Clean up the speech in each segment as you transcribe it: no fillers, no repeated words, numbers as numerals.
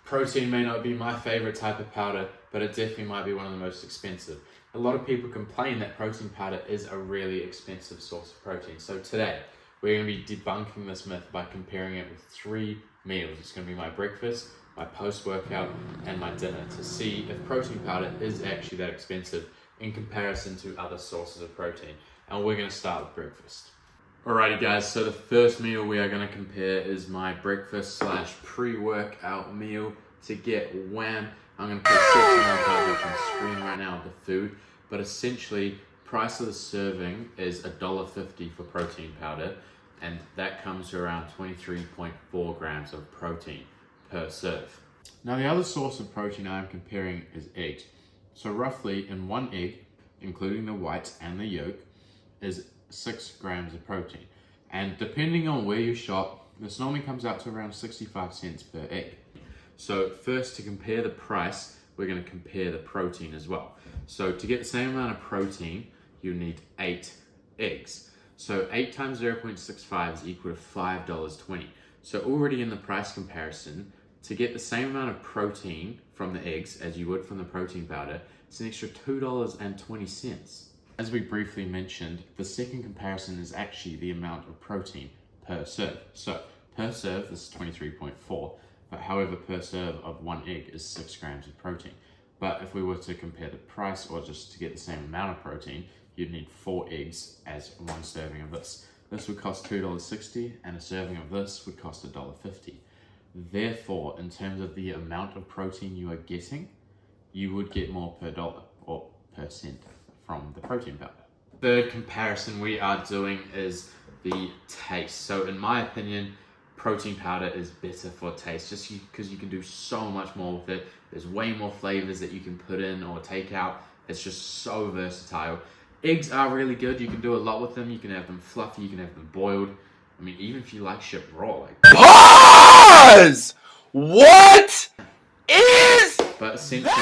Protein may not be my favorite type of powder, but it definitely might be one of the most expensive. A lot of people complain that protein powder is a really expensive source of protein. So today, we're going to be debunking this myth by comparing it with 3 meals. It's going to be my breakfast, my post-workout, and my dinner to see if protein powder is actually that expensive in comparison to other sources of protein. And we're going to start with breakfast. Alrighty guys, so the first meal we are going to compare is my breakfast / pre-workout meal. To get wham, I'm going to put 6 amounts up on the screen right now of the food, but essentially price of the serving is $1.50 for protein powder, and that comes to around 23.4 grams of protein per serve. Now the other source of protein I'm comparing is eggs. So roughly in 1 egg, including the whites and the yolk, is 6 grams of protein. And depending on where you shop, this normally comes out to around 65 cents per egg. So first, to compare the price, we're going to compare the protein as well. So to get the same amount of protein, you need 8 eggs. So 8 times 0.65 is equal to $5.20. So already in the price comparison, to get the same amount of protein from the eggs as you would from the protein powder, it's an extra $2.20. As we briefly mentioned, the second comparison is actually the amount of protein per serve. So per serve, this is 23.4, but however, per serve of 1 egg is 6 grams of protein. But if we were to compare the price, or just to get the same amount of protein, you'd need 4 eggs as 1 serving of this. This would cost $2.60, and a serving of this would cost $1.50. Therefore, in terms of the amount of protein you are getting, you would get more per dollar, or per cent, from the protein powder. Third comparison we are doing is the taste. So in my opinion, protein powder is better for taste, just because you can do so much more with it. There's way more flavors that you can put in or take out. It's just so versatile. Eggs are really good. You can do a lot with them. You can have them fluffy, you can have them boiled. I mean, even if you like shit raw, like pause! What is But essentially,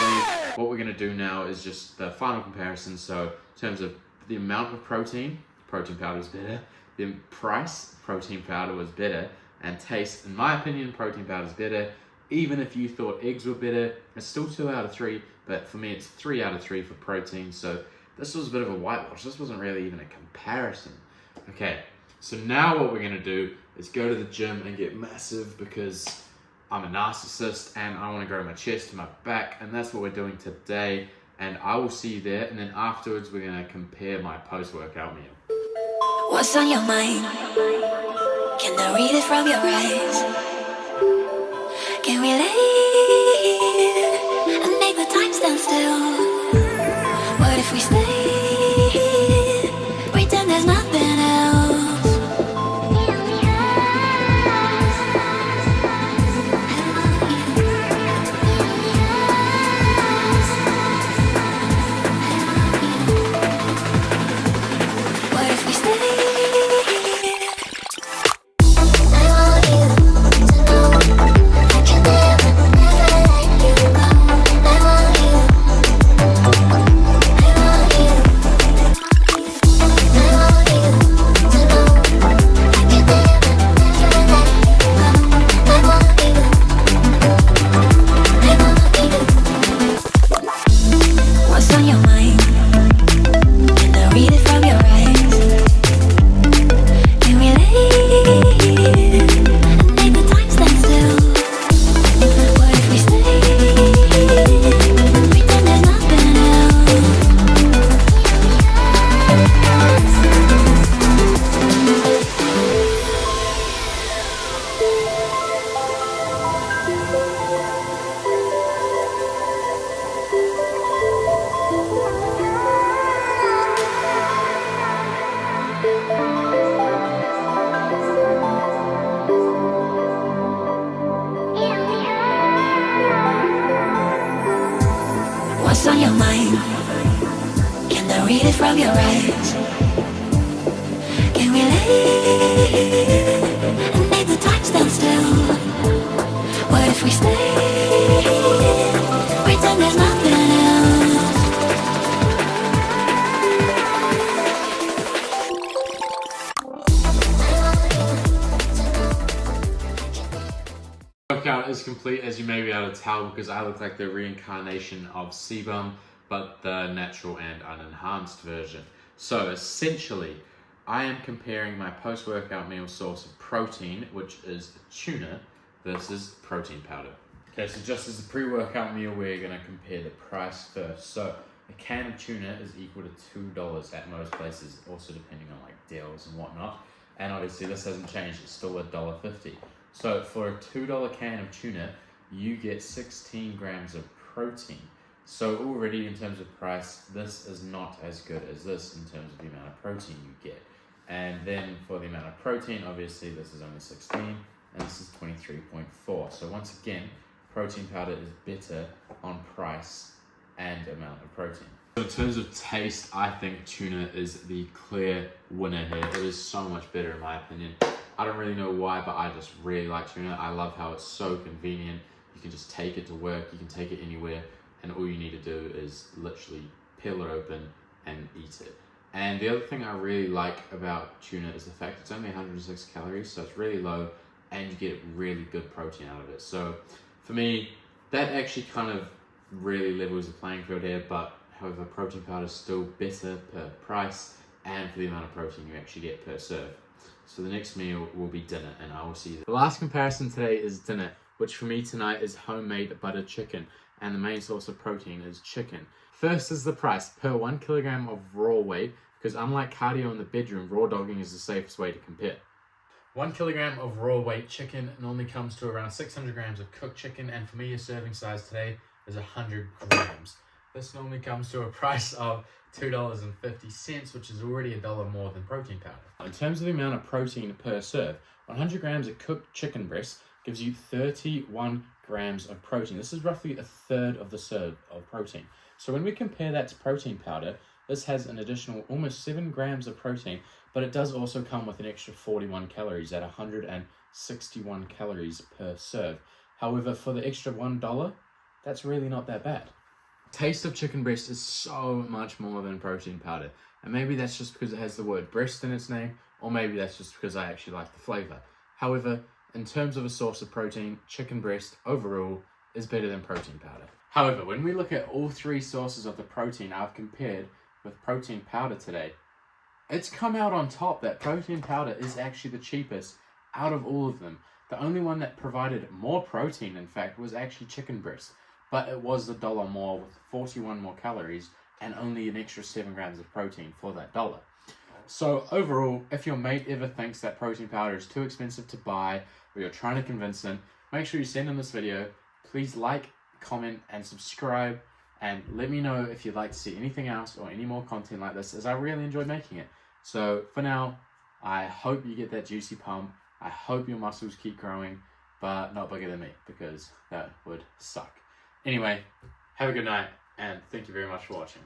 what we're going to do now is just the final comparison. So in terms of the amount of protein powder is better. The price, protein powder was better. And taste, in my opinion, protein powder is better. Even if you thought eggs were better, it's still 2 out of 3. But for me, it's 3 out of 3 for protein. So this was a bit of a whitewash. This wasn't really even a comparison. Okay, so now what we're going to do is go to the gym and get massive, because I'm a narcissist and I want to grow my chest and my back, and that's what we're doing today. And I will see you there, and then afterwards we're going to compare my post-workout meal. What's on your mind? Can I read it from your eyes? Can we leave and make the time stand still? What if we stay, pretend there's nothing else? What if we stay? What's on your mind? Can I read it from your eyes? Can we leave and make the time stand still? What if we stay, pretend there's nothing else? workout is complete, as you may be able to tell, because I look like the reincarnation of Sebum, but the natural and unenhanced version. So essentially, I am comparing my post-workout meal source of protein, which is tuna, versus protein powder. Okay, so just as a pre-workout meal, we're going to compare the price first. So a can of tuna is equal to $2 at most places, also depending on like deals and whatnot. And obviously this hasn't changed, it's still $1.50. So for a $2 can of tuna, you get 16 grams of protein. So already in terms of price, this is not as good as this in terms of the amount of protein you get. And then for the amount of protein, obviously this is only 16 and this is 23.4. So once again, protein powder is better on price and amount of protein. In terms of taste, I think tuna is the clear winner here. It is so much better in my opinion. I don't really know why, but I just really like tuna. I love how it's so convenient. You can just take it to work, you can take it anywhere, and all you need to do is literally peel it open and eat it. And the other thing I really like about tuna is the fact it's only 106 calories, so it's really low, and you get really good protein out of it. So for me, that actually kind of really levels the playing field here, but however, protein powder is still better per price and for the amount of protein you actually get per serve. So the next meal will be dinner, and I will see you. The last comparison today is dinner, which for me tonight is homemade butter chicken, and the main source of protein is chicken. First is the price per 1 kilogram of raw weight, because unlike cardio in the bedroom, raw dogging is the safest way to compare. 1 kilogram of raw weight chicken normally comes to around 600 grams of cooked chicken, and for me a serving size today is 100 grams. This normally comes to a price of $2.50, which is already $1 more than protein powder. In terms of the amount of protein per serve, 100 grams of cooked chicken breast gives you 31 grams of protein. This is roughly a third of the serve of protein. So when we compare that to protein powder, this has an additional almost 7 grams of protein, but it does also come with an extra 41 calories at 161 calories per serve. However, for the extra $1, that's really not that bad. Taste of chicken breast is so much more than protein powder, and maybe that's just because it has the word breast in its name, or maybe that's just because I actually like the flavor. However, in terms of a source of protein, chicken breast overall is better than protein powder. However, when we look at all three sources of the protein I've compared with protein powder today, it's come out on top that protein powder is actually the cheapest out of all of them. The only one that provided more protein, in fact, was actually chicken breast. But it was $1 more with 41 more calories and only an extra 7 grams of protein for that $1. So overall, if your mate ever thinks that protein powder is too expensive to buy, or you're trying to convince them, make sure you send them this video. Please like, comment, and subscribe, and let me know if you'd like to see anything else or any more content like this, as I really enjoyed making it. So for now, I hope you get that juicy pump. I hope your muscles keep growing, but not bigger than me, because that would suck. Anyway, have a good night, and thank you very much for watching.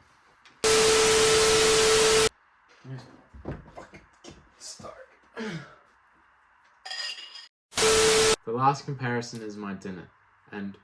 The last comparison is my dinner, and